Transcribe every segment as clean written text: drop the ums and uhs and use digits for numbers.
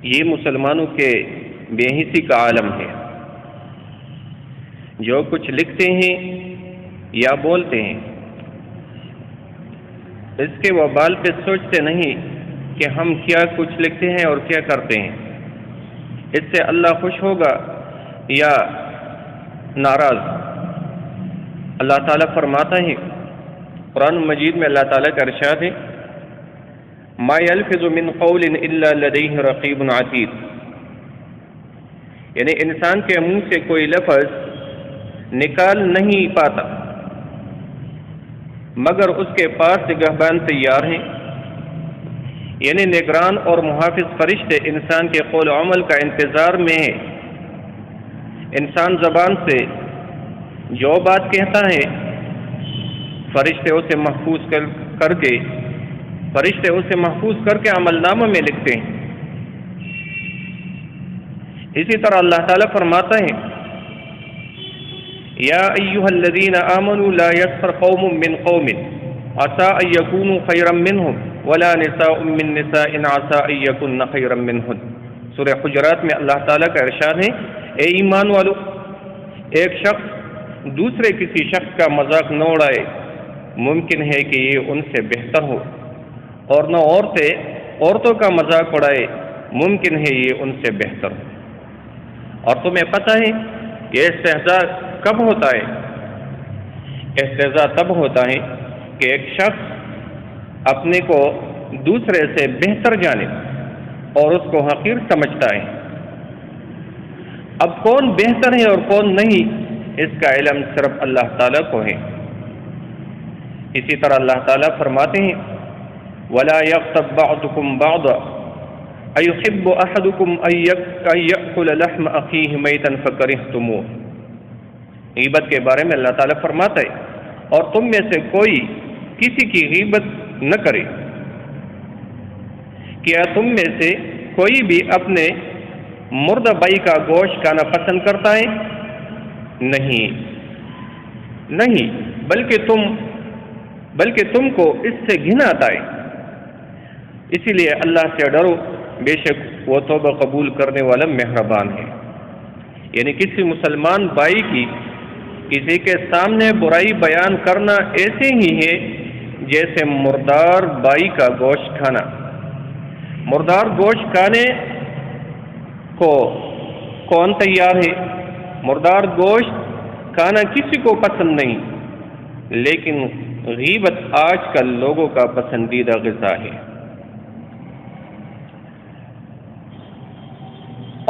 یہ مسلمانوں کے بے حسی کا عالم ہے۔ جو کچھ لکھتے ہیں یا بولتے ہیں اس کے وبال پہ سوچتے نہیں کہ ہم کیا کچھ لکھتے ہیں اور کیا کرتے ہیں، اس سے اللہ خوش ہوگا یا ناراض۔ اللہ تعالیٰ فرماتا ہے قرآن مجید میں، اللہ تعالیٰ کا ارشاد ہے ما یلفظ من قول الا لدیہ رقیب عتید، یعنی انسان کے منہ سے کوئی لفظ نکال نہیں پاتا مگر اس کے پاس نگہبان تیار ہیں، یعنی نگران اور محافظ فرشتے انسان کے قول و عمل کا انتظار میں ہیں۔ انسان زبان سے جو بات کہتا ہے فرشتے اسے محفوظ کر کے عمل نامہ میں لکھتے ہیں۔ اسی طرح اللہ تعالیٰ فرماتا ہے یا ایھا الذین آمنوا لا یسخر قوم من قوم عسى ان یکونوا خیرا منهم ولا نساء من نساء عسى ان یکن خیرا منهن۔ سورہ حجرات میں اللہ تعالیٰ کا ارشاد ہے اے ایمان والو، ایک شخص دوسرے کسی شخص کا مذاق نہ اڑائے، ممکن ہے کہ یہ ان سے بہتر ہو، اور نہ عورتوں کا مذاق اڑائے، ممکن ہے یہ ان سے بہتر ہو۔ اور تمہیں پتہ ہے یہ استہزاء کب ہوتا ہے؟ استہزاء تب ہوتا ہے کہ ایک شخص اپنے کو دوسرے سے بہتر جانے اور اس کو حقیر سمجھتا ہے۔ اب کون بہتر ہے اور کون نہیں، اس کا علم صرف اللہ تعالیٰ کو ہے۔ اسی طرح اللہ تعالیٰ فرماتے ہیں وَلَا يَغْتَبْ بَعْضُكُمْ بَعْضًا أَيُحِبُّ أَحَدُكُمْ أَن يَأْكُلَ لَحْمَ أَخِيهِ مَيْتًا فَكَرِهْتُمُوهُ۔ غیبت کے بارے میں اللہ تعالیٰ فرماتا ہے اور تم میں سے کوئی کسی کی غیبت نہ کرے۔ کیا تم میں سے کوئی بھی اپنے مردہ بھائی کا گوشت کھانا پسند کرتا ہے؟ نہیں، بلکہ تم کو اس سے گھن آتا ہے۔ اسی لیے اللہ سے ڈرو، بے شک وہ توبہ قبول کرنے والا مہربان ہے۔ یعنی کسی مسلمان بھائی کی کسی کے سامنے برائی بیان کرنا ایسے ہی ہے جیسے مردار بھائی کا گوشت کھانا۔ مردار گوشت کھانے کو کون تیار ہے؟ مردار گوشت کھانا کسی کو پسند نہیں، لیکن غیبت آج کل لوگوں کا پسندیدہ غذا ہے۔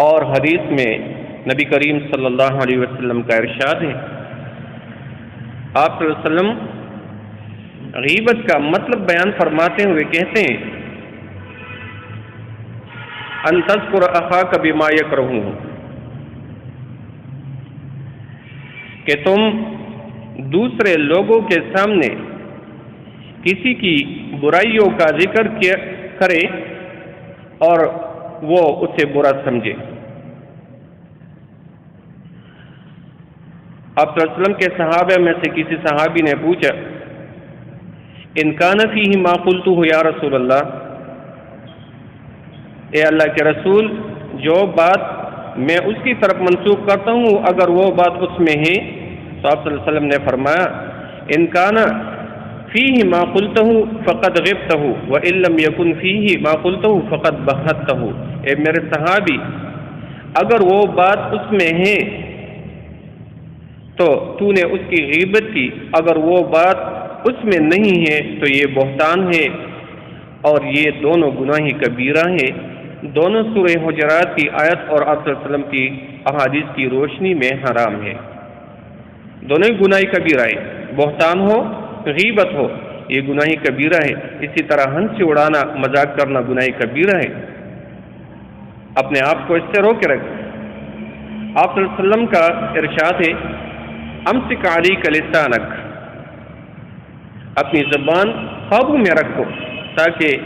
اور حدیث میں نبی کریم صلی اللہ علیہ وسلم کا ارشاد ہے، آپ صلی اللہ علیہ وسلم غیبت کا مطلب بیان فرماتے ہوئے کہتے ہیں ان تذکر اخاک بما یکرہ، کہ تم دوسرے لوگوں کے سامنے کسی کی برائیوں کا ذکر کرے اور وہ اسے برا سمجھے۔ آپ صلی اللہ علیہ وسلم کے صحابہ میں سے کسی صحابی نے پوچھا ان کان فیہ ما قلتہ یا رسول اللہ، اے اللہ کے رسول، جو بات میں اس کی طرف منسوخ کرتا ہوں اگر وہ بات اس میں ہے، تو آپ صلی اللہ علیہ وسلم نے فرمایا ان کان فیہ ما قلتہ فقد غبتہ وان لم یکن فیہ ما قلتہ فقد بہتہ۔ اے میرے صحابی، اگر وہ بات اس میں ہے تو نے اس کی غیبت کی، اگر وہ بات اس میں نہیں ہے تو یہ بہتان ہے، اور یہ دونوں گناہ کبیرہ ہیں۔ دونوں سورہ حجرات کی آیت اور آپ صلی اللہ علیہ وسلم کی احادیث کی روشنی میں حرام ہے۔ دونوں گناہ کبیرہ ہیں، بہتان ہو غیبت ہو، یہ گناہ کبیرہ ہے۔ اسی طرح ہنسی اڑانا، مذاق کرنا گناہ کبیرہ ہے۔ اپنے آپ کو اس سے روکے رکھ۔ آپ صلی اللہ علیہ وسلم کا ارشاد ہے امسک علیک لسانک، اپنی زبان قابو میں رکھو تاکہ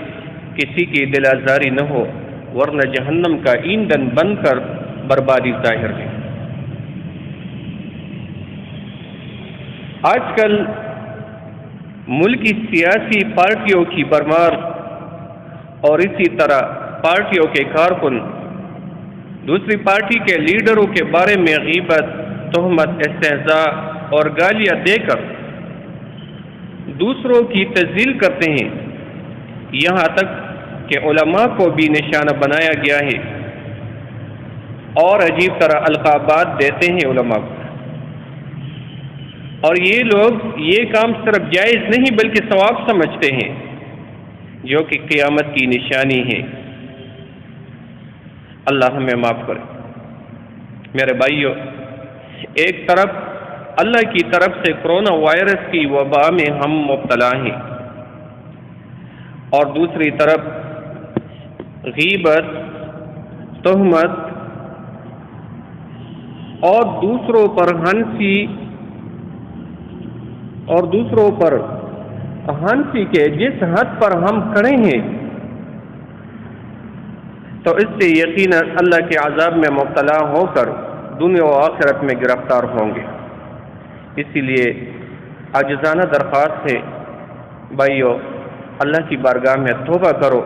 کسی کی دل آزاری نہ ہو، ورنہ جہنم کا ایندھن بن کر بربادی ظاہر ہے۔ آج کل ملکی سیاسی پارٹیوں کی بھرمار اور اسی طرح پارٹیوں کے کارکن دوسری پارٹی کے لیڈروں کے بارے میں غیبت، تہمت، استہزاء اور گالیاں دے کر دوسروں کی تذلیل کرتے ہیں، یہاں تک کہ علماء کو بھی نشانہ بنایا گیا ہے اور عجیب طرح القابات دیتے ہیں علماء کو۔ اور یہ لوگ یہ کام صرف جائز نہیں بلکہ ثواب سمجھتے ہیں، جو کہ قیامت کی نشانی ہے۔ اللہ ہمیں معاف کرے۔ میرے بھائیو، ایک طرف اللہ کی طرف سے کرونا وائرس کی وبا میں ہم مبتلا ہیں، اور دوسری طرف غیبت، تہمت اور دوسروں پر ہنسی کے جس حد پر ہم کھڑے ہیں تو اس سے یقیناً اللہ کے عذاب میں مبتلا ہو کر دنیا و آخرت میں گرفتار ہوں گے۔ اسی لیے عاجزانہ درخواست ہے، بھائیو، اللہ کی بارگاہ میں توبہ کرو